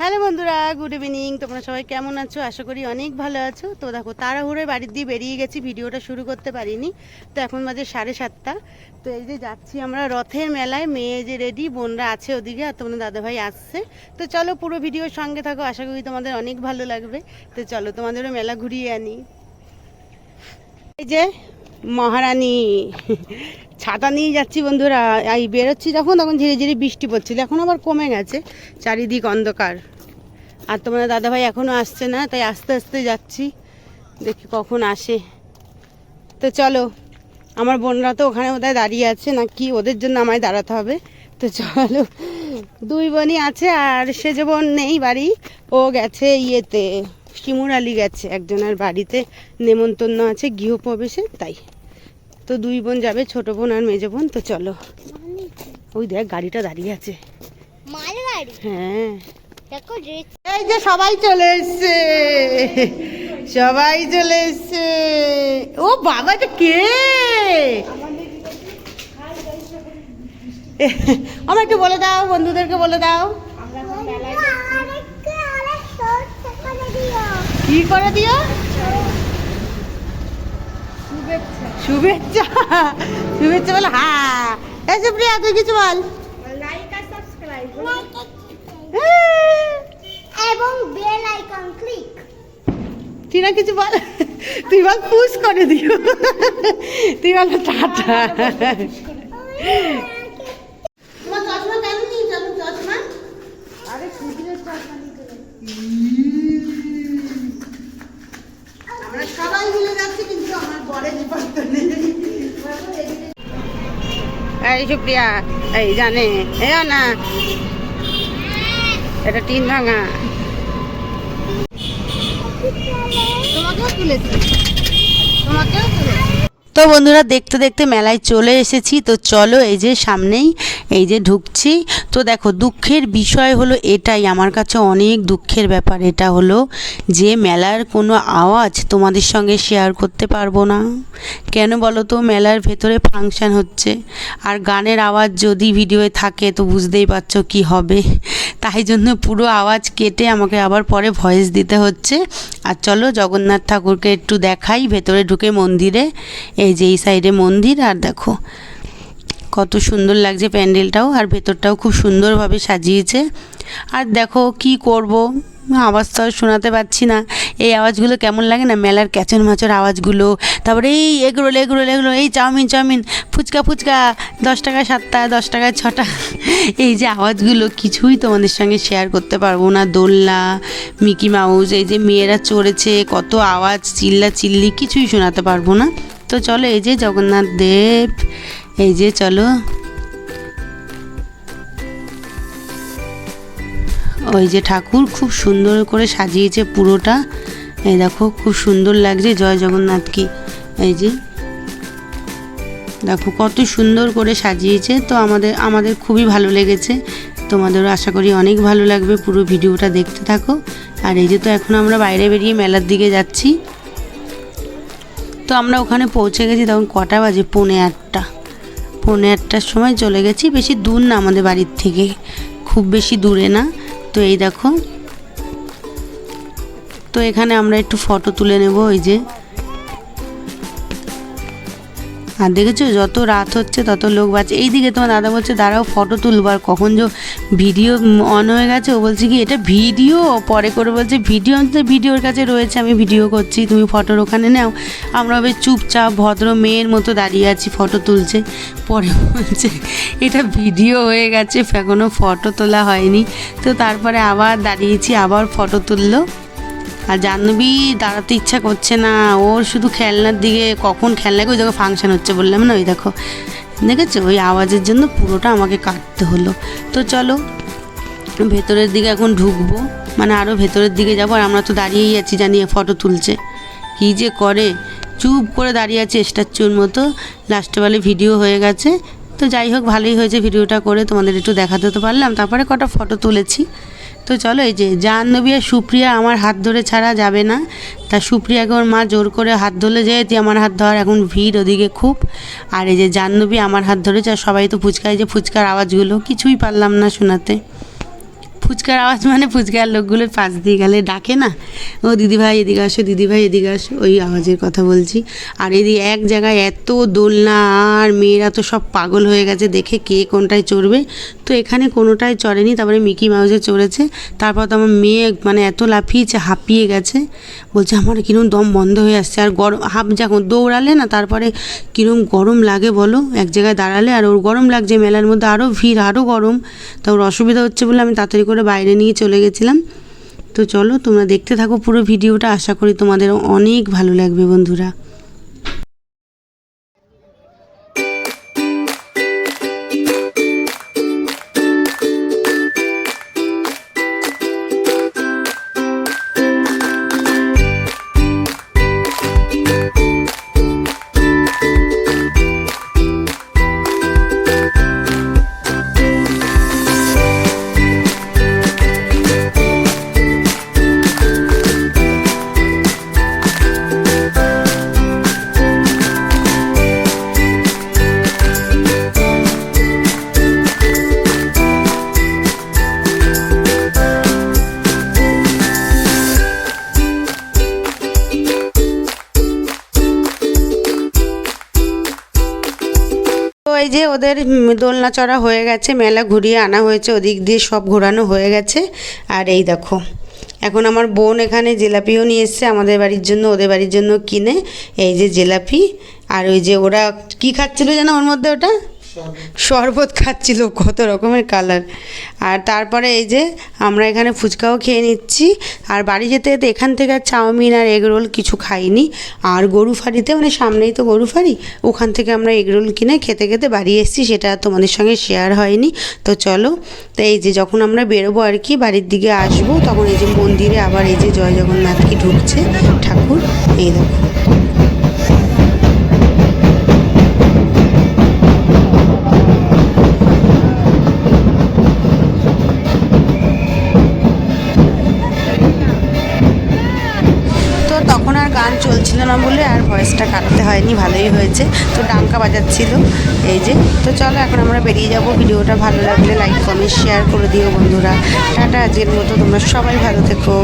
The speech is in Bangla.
হ্যালো বন্ধুরা, গুড ইভিনিং। তোমরা সবাই কেমন আছো? আশা করি অনেক ভালো আছো। তো দেখো, তাড়াহুড়ো বাড়ির দিয়ে বেরিয়ে গেছি, ভিডিওটা শুরু করতে পারিনি। তো এখন বাজে 7:30। তো এই যে যাচ্ছি আমরা রথের মেলায়। মেয়ে যে রেডি, বোনরা আছে ওদিকে, আর তোমাদের দাদাভাই আসছে। তো চলো, পুরো ভিডিওর সঙ্গে থাকো, আশা করি তোমাদের অনেক ভালো লাগবে। তো চলো, তোমাদেরও মেলা ঘুরিয়ে আনি। এই যে মহারানী ছাতা নিয়ে যাচ্ছি বন্ধুরা। এই বেরোচ্ছি যখন, তখন ধীরে ধীরে বৃষ্টি পড়ছিল, এখন আবার কমে গেছে, চারিদিক অন্ধকার। আর তোমাদের দাদাভাই এখনও আসছে না, তাই আস্তে আস্তে যাচ্ছি, দেখি কখন আসে। তো চলো, আমার বোনরা তো ওখানে বোধহয় দাঁড়িয়ে আছে, না কি ওদের জন্য আমায় দাঁড়াতে হবে। তো চলো, দুই বোনই আছে, আর সে যে বোন নেই বাড়ি, ও গেছে ইয়েতে, শিমুর আলী গেছে একজনের বাড়িতে, নেমন্তন্ন আছে গৃহপ্রবেশে, তাই। তো দুই বোন যাবে, ছোট বোন আর মেজো বোন। তো চলো, ওই দেখ গাড়িটা দাঁড়িয়ে আছে। হ্যাঁ, এই যে সবাই চলে এসছে, সবাই চলে এসছে। ও বাবা, এটা কে? আমার একটু বলে দাও, বন্ধুদেরকে বলে দাও। কি করে দিও? শুভেচ্ছা, শুভেচ্ছা বলে। হ্যাঁ, এই সুপ্রিয়া, তুই কিছু বল। লাইক আর সাবস্ক্রাইব হ্যাঁ। এবং বেল আইকন ক্লিক। তুই না কিছু বল, তুই বল পুশ করে দিও, তুই বল টাটা। তোমার চশমা কেন নিয়ে যাবো? চশমা, আরে সুন্দর চশমা নিতে আমরা সবাই মিলে যাচ্ছি, কিন্তু আমার বরের পাত্র নেই। এই সুপ্রিয়া, এই জানে এ না, এটা টিন ভাঙা। তোমাকেও তুলেছি, তোমাকেও তুলেছি। তো বন্ধুরা, দেখতে দেখতে মেলায় চলে এসেছি। তো চলো, এই যে সামনেই, এই যে ঢুকছি। তো দেখো, দুঃখের বিষয় হলো এটাই, আমার কাছে অনেক দুঃখের ব্যাপার এটা হলো যে মেলার কোনো আওয়াজ তোমাদের সঙ্গে শেয়ার করতে পারবো না। কেন বলো তো? মেলার ভেতরে ফাংশান হচ্ছে, আর গানের আওয়াজ যদি ভিডিওয়ে থাকে তো বুঝতেই পারছো কি হবে। তাই জন্য পুরো আওয়াজ কেটে আমাকে আবার পরে ভয়েস দিতে হচ্ছে। আর চলো, জগন্নাথ ঠাকুরকে একটু দেখাই ভেতরে ঢুকে মন্দিরে। এই যে এই সাইডে মন্দির, আর দেখো কত সুন্দর লাগছে প্যান্ডেলটাও, আর ভেতরটাও খুব সুন্দরভাবে সাজিয়েছে। আর দেখো কি করব, আওয়াজ তো আর শোনাতে পারছি না। এই আওয়াজগুলো কেমন লাগে না, মেলার ক্যাচর মাচর আওয়াজগুলো। তারপরে এই এগরোল এগরোল এগরোল, এই চাউমিন চাউমিন, ফুচকা ফুচকা, 10 টাকা 7টা, 10 টাকায় 6টা। এই যে আওয়াজগুলো কিছুই তোমাদের সঙ্গে শেয়ার করতে পারবো না। দোলনা, মিকি মাউস, এই যে মেয়েরা চড়েছে, কত আওয়াজ, চিল্লা চিল্লি, কিছুই শোনাতে পারবো না। তো চলো, এই যে জগন্নাথ দেব, এই যে চলো, ওই যে ঠাকুর খুব সুন্দর করে সাজিয়েছে পুরোটা। এই দেখো খুব সুন্দর লাগছে, জয় জগন্নাথ কি। এই যে দেখো কত সুন্দর করে সাজিয়েছে। তো আমাদের খুবই ভালো লেগেছে, তোমাদেরও আশা করি অনেক ভালো লাগবে। পুরো ভিডিওটা দেখতে থাকো। আর এই যে, তো এখন আমরা বাইরে বেরিয়ে মেলার দিকে যাচ্ছি। তো আমরা ওখানে পৌঁছে গেছি, তখন কটা বাজে? 8:45। 8:45টার সময় চলে গেছি। বেশি দূর না আমাদের বাড়ির থেকে, খুব বেশি দূরে না। তো এই দেখো, তো এখানে আমরা একটু ফটো তুলে নেব। ওই যে, আর দেখেছো যত রাত হচ্ছে তত লোক বাড়ছে। এইদিকে তোমার দাদা বলছে দাঁড়াও ফটো তুলবো, আর কখন যে ভিডিও অন হয়ে গেছে, ও বলছে কি এটা ভিডিও, পরে করে বলছে ভিডিও, তো ভিডিওর কাছে রয়েছে, আমি ভিডিও করছি, তুমি ফটোর ওখানে নাও। আমরা বেশ চুপচাপ ভদ্র মেয়ের মতো দাঁড়িয়ে আছি, ফটো তুলছে। পরে বলছে এটা ভিডিও হয়ে গেছে, এখনও ফটো তোলা হয়নি। তো তারপরে আবার দাঁড়িয়েছি, আবার ফটো তুললো। আর জাহ্নবী দাঁড়াতে ইচ্ছা করছে না, ওর শুধু খেলনার দিকে, কখন খেলনাকে, ওই দেখো ফাংশান হচ্ছে বললাম না, ওই দেখো দেখেছো, ওই আওয়াজের জন্য পুরোটা আমাকে কাটতে হলো। তো চলো, ভেতরের দিকে এখন ঢুকবো, মানে আরও ভেতরের দিকে যাবো। আর আমরা তো দাঁড়িয়েই আছি, জানিয়ে ফটো তুলছে, কী যে করে, চুপ করে দাঁড়িয়ে আছে স্ট্যাচুর মতো। লাস্টে বলে ভিডিও হয়ে গেছে। তো যাই হোক, ভালোই হয়েছে ভিডিওটা করে, তোমাদের একটু দেখাতে তো পারলাম। তারপরে কটা ফটো তুলেছি। তো চলো, এই যে জাহ্নবী আর সুপ্রিয়া আমার হাত ধরে ছাড়া যাবে না। তা সুপ্রিয়াকে ওর মা জোর করে হাত ধরে, যে তুই আমার হাত ধর, এখন ভিড় ওদিকে খুব। আর এই যে জাহ্নবী আমার হাত ধরেছে, আর সবাই তো ফুচকায়, যে ফুচকার আওয়াজগুলো কিছুই পারলাম না শোনাতে। ফুচকার আওয়াজ মানে ফুচকার লোকগুলোর পাশ দিয়ে গেলে ডাকে না, ও দিদিভাই এদিকে আসো, দিদিভাই এদিকে আসো, ওই আওয়াজের কথা বলছি। আর এদিকে এক জায়গায় এত দোলনা, আর মেয়েরা তো সব পাগল হয়ে গেছে দেখে কে কোনটায় চড়বে। তো এখানে কোনোটায় চড়েনি, তারপরে মিকি মাউসে চড়েছে। তারপর তো আমার মেয়ে মানে এত লাফিয়েছে, হাঁপিয়ে গেছে, বলছে আমার কিরম দম বন্ধ হয়ে আসছে। আর গরম যখন দৌড়ালে না, তারপরে কিরম গরম লাগে বলো, এক জায়গায় দাঁড়ালে। আর ওর গরম লাগছে, মেলার মধ্যে আরও ভিড়, আরও গরম, তা ওর অসুবিধা হচ্ছে বলে আমি তাড়াতাড়ি করে বাইরে নিয়ে চলে গেছিলাম। তো চলো তোমরা দেখতে থাকো পুরো ভিডিওটা, আশা করি তোমাদের অনেক ভালো লাগবে বন্ধুরা। তো এই যে ওদের দোলনা চড়া হয়ে গেছে, মেলা ঘুরিয়ে আনা হয়েছে, ওদিক দিয়ে সব ঘোরানো হয়ে গেছে। আর এই দেখো এখন আমার বোন এখানে জিলাপিও নিয়ে এসছে আমাদের বাড়ির জন্য, ওদের বাড়ির জন্য কিনে। এই যে জিলাপি, আর ওই যে ওরা কি খাচ্ছিল যেন ওর মধ্যে, ওটা শরবত খাচ্ছিল, কত রকমের কালার। আর তারপরে এই যে আমরা এখানে ফুচকাও খেয়ে নিচ্ছি। আর বাড়ি যেতে যেতে এখান থেকে আর চাউমিন আর এগরোল কিছু খাইনি। আর গরু ফাঁড়িতে মানে সামনেই তো গরু ফাঁড়ি, ওখান থেকে আমরা এগরোল কিনে খেতে খেতে বাড়ি এসেছি, সেটা তোমাদের সঙ্গে শেয়ার হয়নি। তো চলো, তো এই যে যখন আমরা বেরোবো আর কি বাড়ির দিকে আসবো, তখন এই যে মন্দিরে আবার এই যে জয় জগন্নাথ কি ঢুকছে ঠাকুর, এই দেখো। তখন আর গান চলছিল না বলে আর ভয়েসটা কাটতে হয়নি, ভালোই হয়েছে। তো ডাঙ্কা বাজাচ্ছিল এই যে। তো চলো এখন আমরা বেরিয়ে যাব। ভিডিওটা ভালো লাগলে লাইক কমেন্ট শেয়ার করে দিও বন্ধুরা। টাটা, আজকের মতো তোমরা সবাই ভালো থেকো।